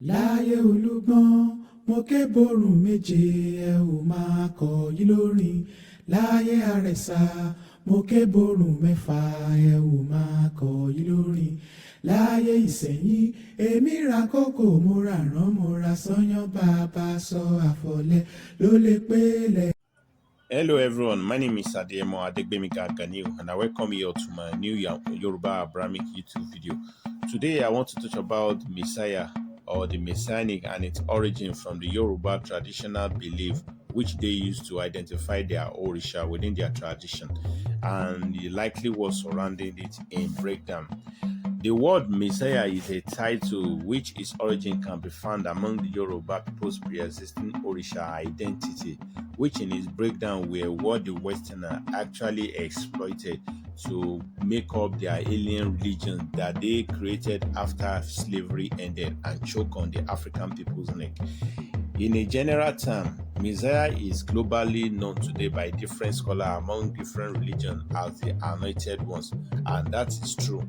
láyé olúgbọ́n mo ké borùn méje ẹ ò máa kọ yí lórin láyé àrẹ̀sà mo ké borùn mẹ́fà ẹ ò máa kọ yí lórin láyé ìsẹ̀yìn èmi ra kókò mo ra rán mo ra sányán bàbá sọ àfọ̀lẹ́ ló lè pélé. Hello everyone, my name is Ademo Adegbemika Ganiu and I welcome you to my new Yoruba Abrahamic YouTube video. Today I want to touch about Messiah or the Messianic and its origin from the Yoruba traditional belief which they use to identify their Orisha within their tradition and the likely was surrounding it in breakdown. The word Messiah is a title which its origin can be found among the Yoruba people's pre-existing Orisha identity, which in its breakdown were what the Westerner actually exploited to make up their alien religion that they created after slavery ended and choke on the African people's neck. In a general term, Messiah is globally known today by different scholars among different religions as the anointed ones, and that is true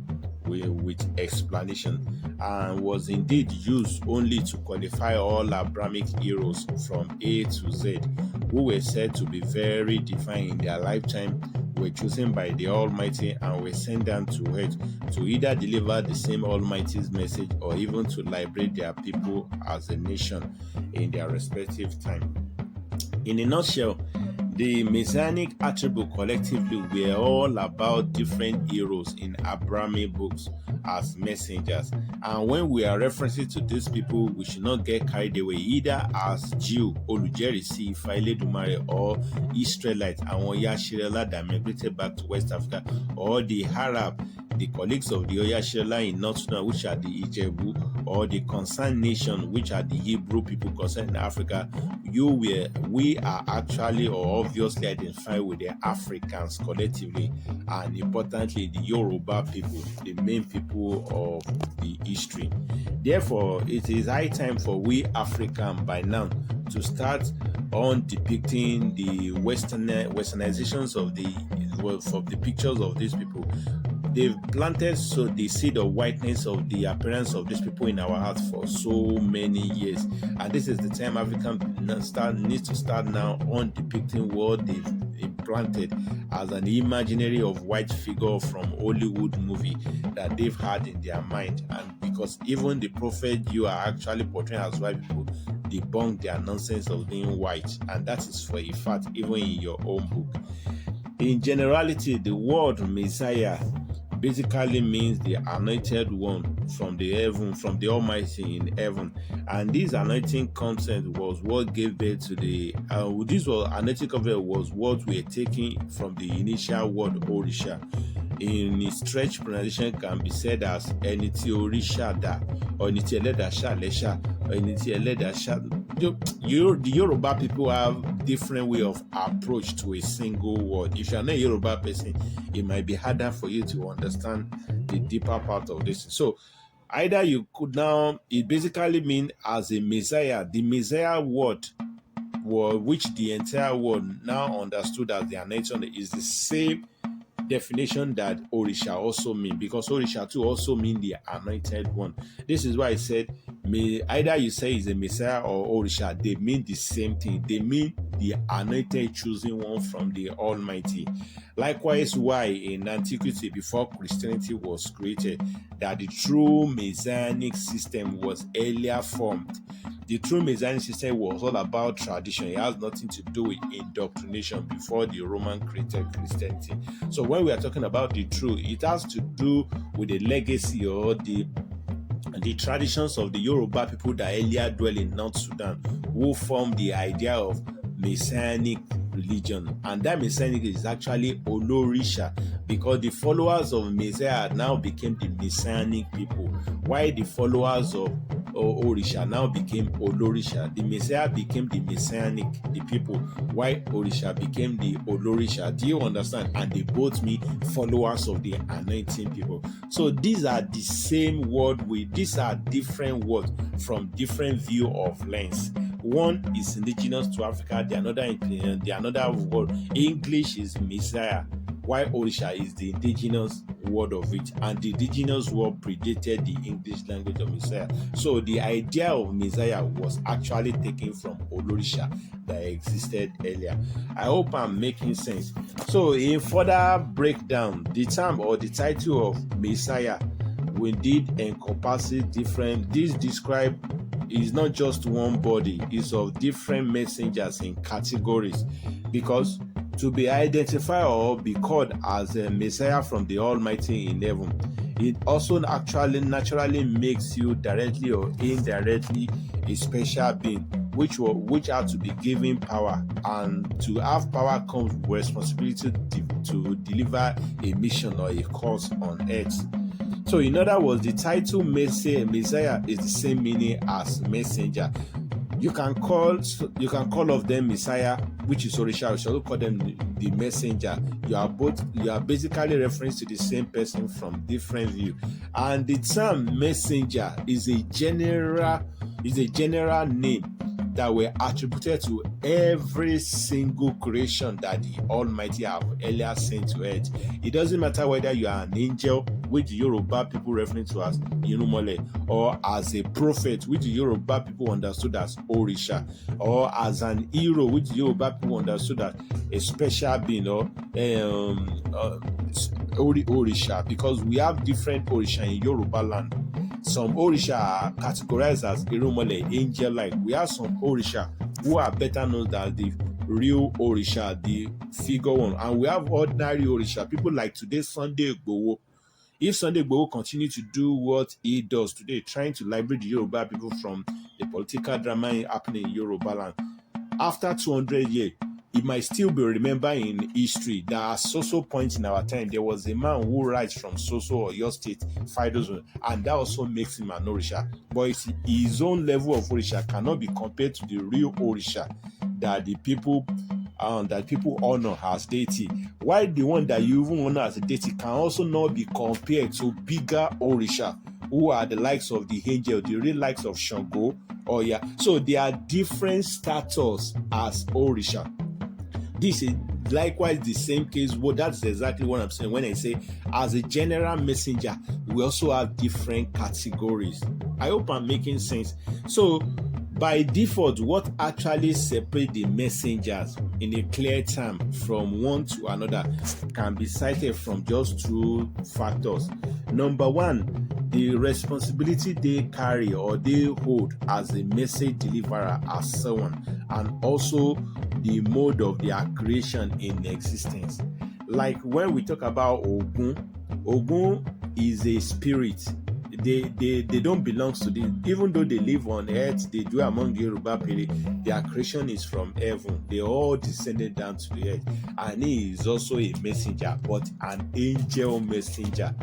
with explanation, and was indeed used only to qualify all Abrahamic heroes from A to Z who were said to be very divine in their lifetime, were chosen by the Almighty and were sent down to earth to either deliver the same Almighty's message or even to liberate their people as a nation in their respective time. In a nutshell, the Messianic attributes collectively were all about different heroes in Abrahamic books as messengers. And when we are referencing to these people, we should not get carried away either as Jew, Olodumare, Olodumare, or Israelites, and Oyashirela that migrated back to West Africa, or the Arab, the colleagues of the Oyashirela in North Sudan, which are the Ijebu, or the concerned nation, which are the Hebrew people concerned in Africa. We are actually or obviously identified with the Africans collectively, and importantly, the Yoruba people, the main people of the history. Therefore, it is high time for we African by now to start on depicting the westernizations of the pictures of these people. They've planted the seed of whiteness of the appearance of these people in our hearts for so many years, and this is the time African needs to start now on depicting what they've implanted as an imaginary of white figure from Hollywood movie that they've had in their mind. And because even the prophet you are actually portraying as white people debunk their nonsense of being white, and that is for a fact even in your own book. In generality, the word Messiah basically means the anointed one from the heaven, from the Almighty in heaven, and this anointing concept was what gave birth to the anointing concept was what we are taking from the initial word Orisha. In its stretch pronunciation can be said as Eniti Orisha da, or Eniti Eleda Sha Lesha, or Eniti Eleda Sha. The Yoruba people have different way of approach to a single word. If you're not a Yoruba person, it might be harder for you to understand the deeper part of this. So either you could now, it basically means as a Messiah, the Messiah word, which the entire world now understood as the anointing, is the same definition that Orisha also mean, because Orisha too also mean the anointed one. This is why I said either you say is a Messiah or Orisha, they mean the same thing. They mean the anointed chosen one from the Almighty. Likewise, why in antiquity before Christianity was created, that the true Messianic system was earlier formed. The true Messianic system was all about tradition. It has nothing to do with indoctrination before the Roman created Christianity. So when we are talking about the true, it has to do with the legacy or the traditions of the Yoruba people that earlier dwell in North Sudan, who formed the idea of Messianic religion. And that Messianic is actually Olorisha, because the followers of Messiah now became the Messianic people, while the followers of Orisha now became Olorisha. The Messiah became the Messianic, the people, while Orisha became the Olorisha. Do you understand? And they both mean followers of the anointing people. So these are the same word these are different words from different view of lens. One is indigenous to Africa, the another word English is Messiah, while Orisha is the indigenous word of it, and the indigenous word predated the English language of Messiah. So the idea of Messiah was actually taken from Olorisha that existed earlier. I hope I'm making sense. So in further breakdown, the term or the title of Messiah will indeed encompass different. This describe is not just one body, it's of different messengers in categories, because to be identified or be called as a Messiah from the Almighty in heaven, it also actually naturally makes you directly or indirectly a special being, which are to be given power, and to have power comes with responsibility to deliver a mission or a cause on earth. So in other words, the title Messiah is the same meaning as messenger. You can call of them Messiah, which is Orisha. You should also call them the messenger. You are basically referring to the same person from different view. And the term messenger is a general name that were attributed to every single creation that the Almighty have earlier sent to earth. It doesn't matter whether you are an angel, which the Yoruba people refer to as Orunmila, or as a prophet, which the Yoruba people understood as Orisha, or as an hero, which the Yoruba people understood as a special being, or Orisha, because we have different Orisha in Yoruba land. Some Orisha are categorized as Orunmila, angel-like. We have some Orisha who are better known than the real Orisha, the figure one. And we have ordinary Orisha, people like today's Sunday Igboho. If Sunday Igboho continue to do what he does today, trying to liberate the Yoruba people from the political drama happening in Yoruba land, after 200 years, it might still be remembered in history that at so point in our time, there was a man who writes from so or your state, Fido's, and that also makes him an Orisha. But his own level of Orisha cannot be compared to the real Orisha that the people honor as deity. While the one that you even honor as a deity can also not be compared to bigger Orisha, who are the likes of the angel, the real likes of Shango. So there are different status as Orisha. This is likewise the same case. Well, that's exactly what I'm saying when I say as a general messenger, we also have different categories. I hope I'm making sense. So by default, what actually separates the messengers in a clear term from one to another can be cited from just two factors. Number one, the responsibility they carry or they hold as a message deliverer as someone, and also the mode of their creation in existence. Like when we talk about Ogun is a spirit. They don't belong to this. Even though they live on earth, they do among the Yoruba people, their creation is from heaven. They all descended down to the earth. And he is also a messenger, but an angel messenger,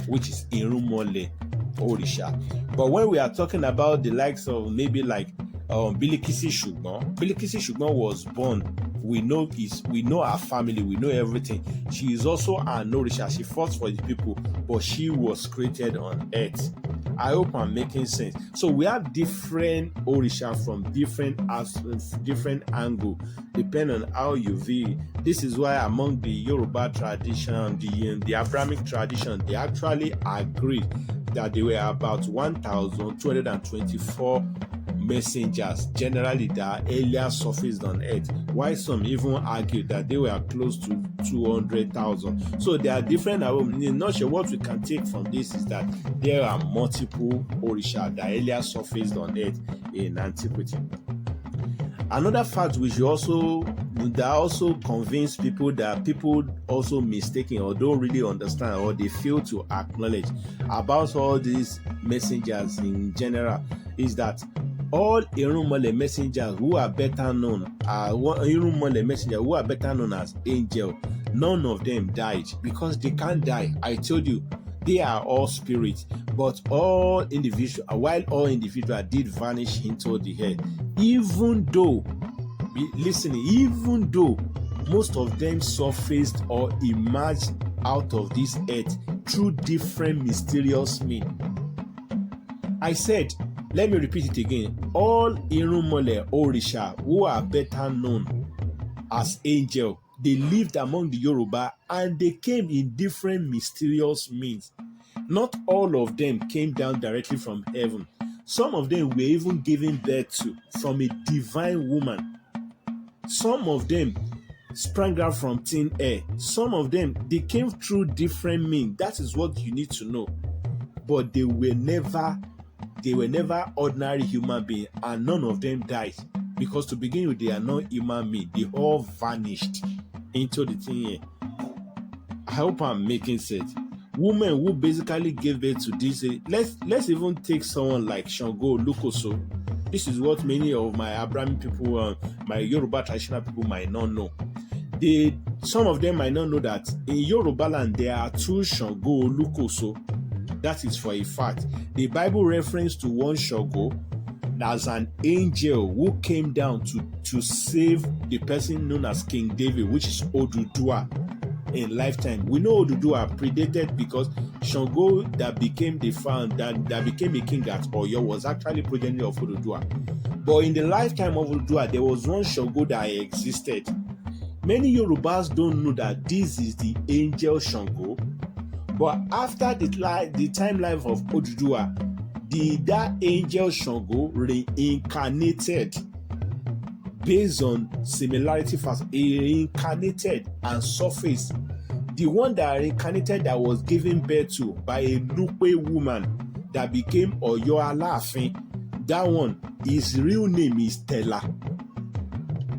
which is Orunmila, Orisha. But when we are talking about the likes of maybe like Bilikisi Shugbon was born. We know her family, we know everything. She is also an Orisha. She fought for the people, but she was created on earth. I hope I'm making sense. So we have different Orisha from different angle, depending on how you view. This is why among the Yoruba tradition, the Abrahamic tradition, they actually agreed that there were about 1,224 messengers generally that earlier surfaced on earth, while some even argued that they were close to 200,000. So there are different. I'm not sure what we can take from this is that there are multiple Orisha that earlier surfaced on earth in antiquity. Another fact which also convince people that people also mistaken or don't really understand or they fail to acknowledge about all these messengers in general is that all Orunmila messengers who are better known as angel, none of them died because they can't die. I told you they are all spirits, but all individuals did vanish into the air. Even though most of them surfaced or emerged out of this earth through different mysterious means. I said, let me repeat it again. All Orunmila Orisha who are better known as angel, They lived among the Yoruba and they came in different mysterious means. Not all of them came down directly from heaven. Some of them were even given birth to from a divine woman. Some of them sprang out from thin air. Some of them, they came through different means. That is what you need to know. But they were never ordinary human beings, and none of them died. Because to begin with, they are not human beings. They all vanished into the thin air. I hope I'm making sense. Women who basically gave birth to this, let's even take someone like Shango Lukoso. This is what many of my Abrahamic people, my Yoruba traditional people might not know. Some of them might not know that in Yoruba land there are two Shango Lukoso. That is for a fact. The Bible reference to one Shango as an angel who came down to save the person known as King David, which is Odudua. In lifetime, we know Odudua predated because Shango that became that became a king at Oyo was actually progeny of Odudua. But in the lifetime of Odudua, there was one Shango that existed. Many Yorubas don't know that this is the angel Shango. But after the time life of Odudua, that angel Shango reincarnated. Based on similarity facts, he reincarnated and surfaced. The one that reincarnated that was given birth to by a Nupe woman that became Oyo Alaafin, that one, his real name is Tella.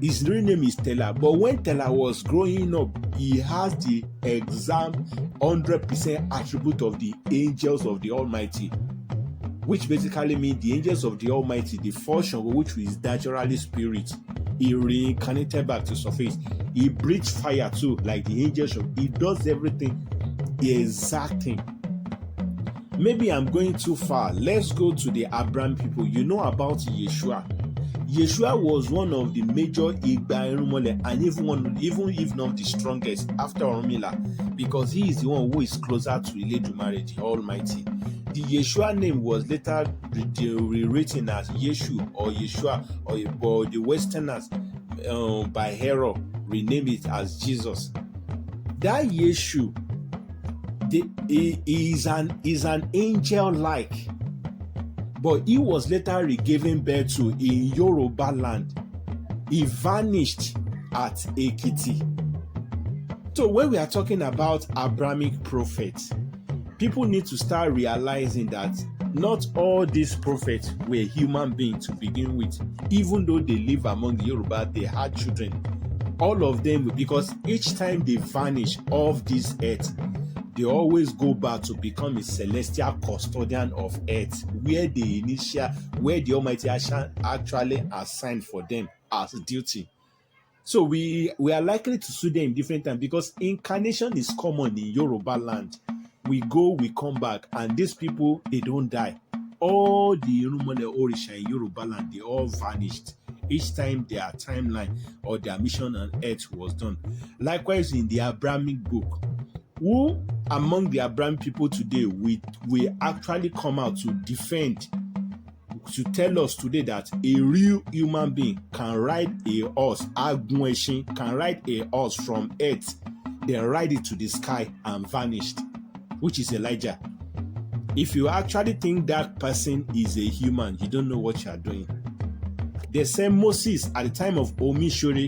His real name is Tella. But when Tella was growing up, he has the exact 100% attribute of the angels of the Almighty, which basically means the angels of the Almighty, the first Shango, which is naturally spirit. He reincarnated back to surface. He breathes fire too, like the angels. He does everything, the exact thing. Maybe I'm going too far. Let's go to the Abraham people. You know about Yeshua. Yeshua was one of the major Igba Orunmila, and even if not the strongest after Orunmila, because he is the one who is closer to Olodumare, the Almighty. The Yeshua name was later rewritten as Yeshu or Yeshua, or the Westerners by Herod renamed it as Jesus. That Yeshu is an angel-like, but he was later given birth to in Yoruba land. He vanished at Ekiti. So when we are talking about Abrahamic prophets, people need to start realizing that not all these prophets were human beings to begin with. Even though they live among the Yoruba, they had children. All of them, because each time they vanish off this earth, they always go back to become a celestial custodian of earth, where the Almighty actually assigned for them as duty. So we are likely to see them in different times, because incarnation is common in Yoruba land. We go, we come back, and these people, they don't die. All the Orunmila Orisha in Yoruba land, they all vanished each time their timeline or their mission on earth was done. Likewise, in the Abrahamic book, who among the Abraham people today we actually come out to defend, to tell us today that a real human being can ride a horse, Agunweshin can ride a horse from earth, then ride it to the sky and vanished, which is Elijah. If you actually think that person is a human, you don't know what you are doing. The same Moses at the time of Omishore,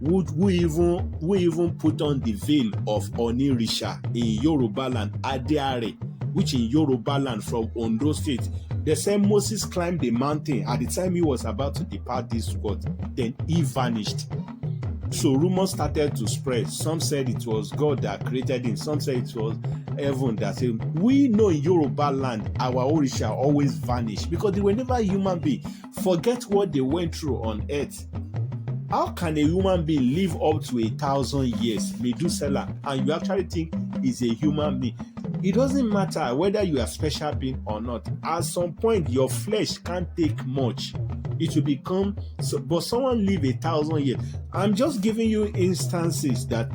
who even put on the veil of Orisha in Yoruba land, Adeare, which in Yoruba land from Ondo State. The same Moses climbed the mountain at the time he was about to depart this world, then he vanished. So rumors started to spread. Some said it was God that created him. Some said it was heaven that said. We know in Yoruba land, our Orisha always vanished because they were never human beings. Forget what they went through on earth. How can a human being live up to 1,000 years, Methuselah, and you actually think he's a human being? It doesn't matter whether you are special being or not. At some point, your flesh can't take much. It will become so, but someone live 1,000 years. I'm just giving you instances that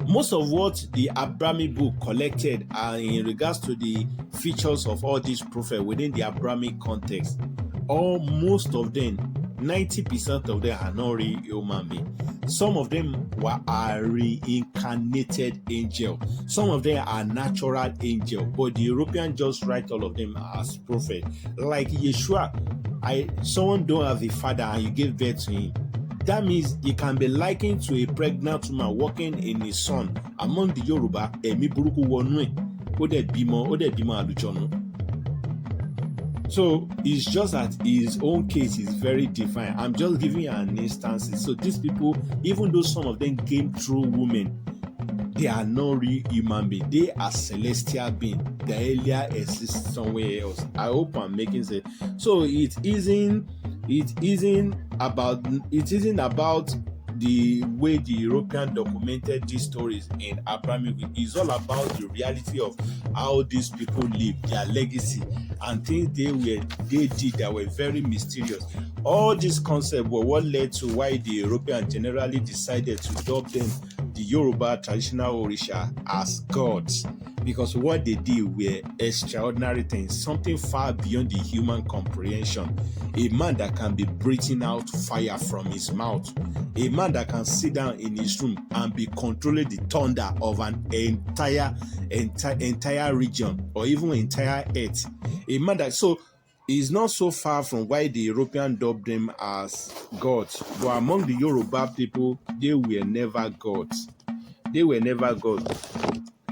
most of what the Abrahamic book collected are in regards to the features of all these prophets within the Abrahamic context. Or most of them, 90% of them are not really human beings. Some of them are reincarnated angel. Some of them are natural angel. But the European just write all of them as prophet. Like Yeshua, someone don't have a father and you give birth to him. That means he can be likened to a pregnant woman walking in his son. Among the Yoruba, Emi Buruku Wonwe, Ode Bimo Aluchonu. So it's just that his own case is very different. I'm just giving you an instance. So these people, even though some of them came through women, they are not real human beings. They are celestial beings. The earlier exist somewhere else. I hope I'm making sense. So it isn't about the way the European documented these stories in Abrahamic. It's all about the reality of how these people live, their legacy, and things they did that were very mysterious. All these concepts were what led to why the Europeans generally decided to dub them, the Yoruba traditional Orisha, as gods, because what they did were extraordinary things, something far beyond the human comprehension. A man that can be breathing out fire from his mouth, a man that can sit down in his room and be controlling the thunder of an entire region or even entire earth. A man that is not so far from why the European dubbed them as gods. But among the Yoruba people, they were never gods. They were never gods.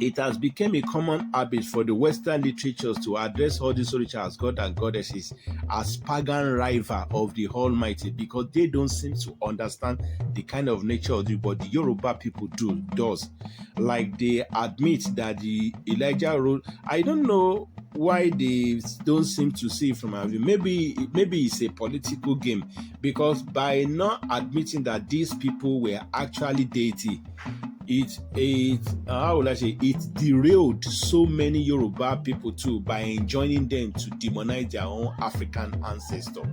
It has become a common habit for the Western literatures to address all these Orisha as god and goddesses as pagan rival of the Almighty, because they don't seem to understand the kind of nature of it, but the Yoruba people does. Like they admit that the Elijah role, I don't know why they don't seem to see it from our view. Maybe it's a political game, because by not admitting that these people were actually deity, it derailed so many Yoruba people too by enjoining them to demonize their own African ancestor.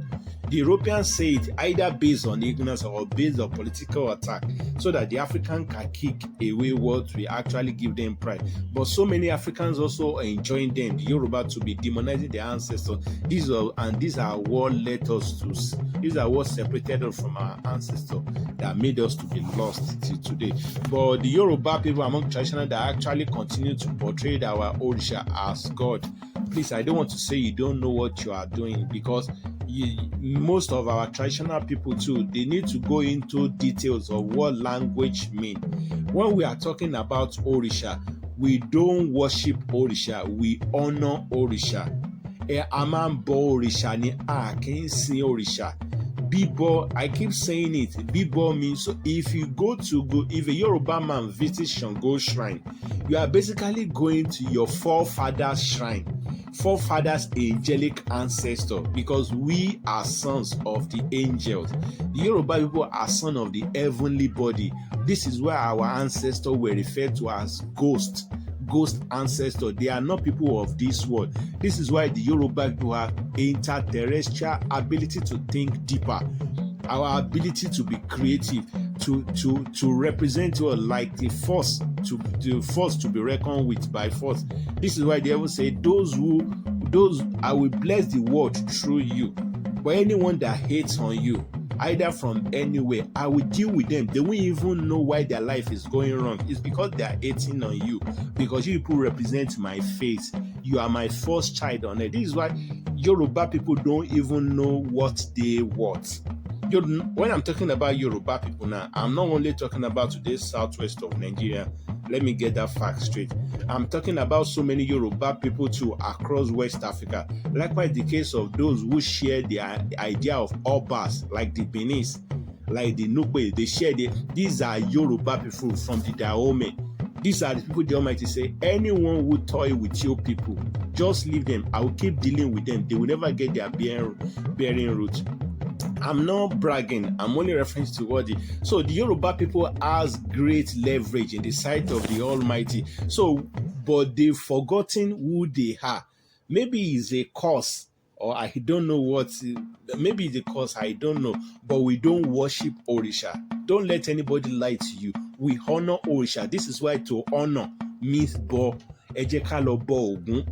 The Europeans say it either based on ignorance or based on political attack, so that the African can kick away what we actually give them pride. But so many Africans also are enjoying them, the Yoruba, to be demonizing their ancestors. These are what led us to. These are what separated us from our ancestors, that made us to be lost till today. But the Yoruba people among traditional that actually continue to portray our Orisha as God. Please, I don't want to say you don't know what you are doing, because most of our traditional people too, they need to go into details of what language mean. When we are talking about Orisha, we don't worship Orisha, we honor Orisha. A man bo Orisha ni a kì í sin Orisha. Bibo, I keep saying it. Bibo means, so if a Yoruba man visits Shango shrine, you are basically going to your forefathers' shrine, forefathers' angelic ancestor, because we are sons of the angels. The Yoruba people are sons of the heavenly body. This is where our ancestors were referred to as ghost ancestor. They are not people of this world. This is why the Yoruba people have interterrestrial ability to think deeper, our ability to be creative, to represent like the force to be reckoned with by force. This is why they ever say those I will bless the world through you. But anyone that hates on you, either from anywhere, I will deal with them. They won't even know why their life is going wrong. It's because they are hating on you. Because you people represent my faith. You are my first child on earth. This is why Yoruba people don't even know what they want. When I'm talking about Yoruba people now, I'm not only talking about today's southwest of Nigeria. Let me get that fact straight. I'm talking about so many Yoruba people too across West Africa. Likewise, the case of those who share the idea of Obas, like the Benis, like the Nukwe. They share these are Yoruba people from the Dahomey. These are the people the Almighty say, anyone who toy with your people, just leave them. I will keep dealing with them. They will never get their bearing root. I'm not bragging. I'm only referring to what so the Yoruba people has great leverage in the sight of the Almighty. But they've forgotten who they are. Maybe it's a curse, or I don't know what. Maybe it's a curse, I don't know. But we don't worship Orisha. Don't let anybody lie to you. We honor Orisha. This is why to honor means bo. Ogun,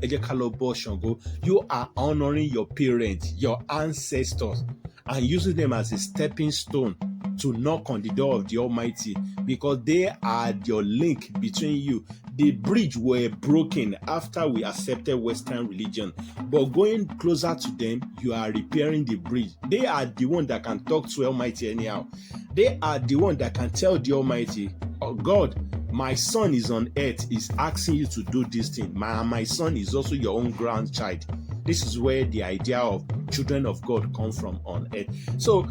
Shango. You are honoring your parents, your ancestors, and using them as a stepping stone to knock on the door of the Almighty, because they are your link between you. The bridge were broken after we accepted Western religion, but going closer to them, you are repairing the bridge. They are the one that can talk to Almighty anyhow. They are the one that can tell the Almighty, oh God, my son is on earth, is asking you to do this thing. My son is also your own grandchild. This is where the idea of children of God come from on earth. So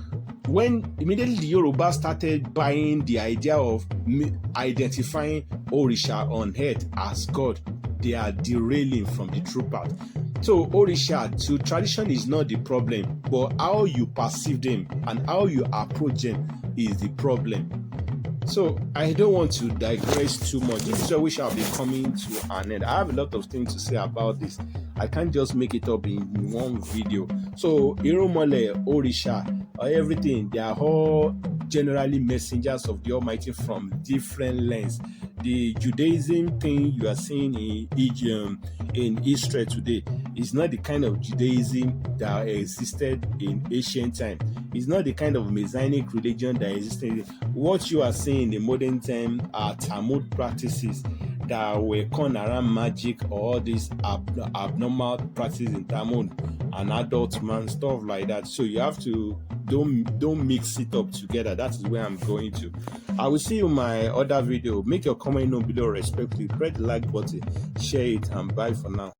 when immediately the Yoruba started buying the idea of identifying Orisha on earth as God, they are derailing from the true path. So Orisha to tradition is not the problem, but how you perceive them and how you approach them is the problem. So I don't want to digress too much. This is where we shall be coming to an end. I have a lot of things to say about this. I can't just make it up in one video. So Orunmila, Orisha, everything, they are all generally messengers of the Almighty from different lands. The Judaism thing you are seeing in Egypt, in Israel today, is not the kind of Judaism that existed in ancient time. It's not the kind of messianic religion that existed. What you are seeing in the modern time are Talmud practices that were called around magic, or all these abnormal practices in Talmud and adult man stuff like that. So you have to don't mix it up together. That is where I'm going to. I will see you in my other video. Make your comment known below respectfully. Press the like button, share it, and bye for now.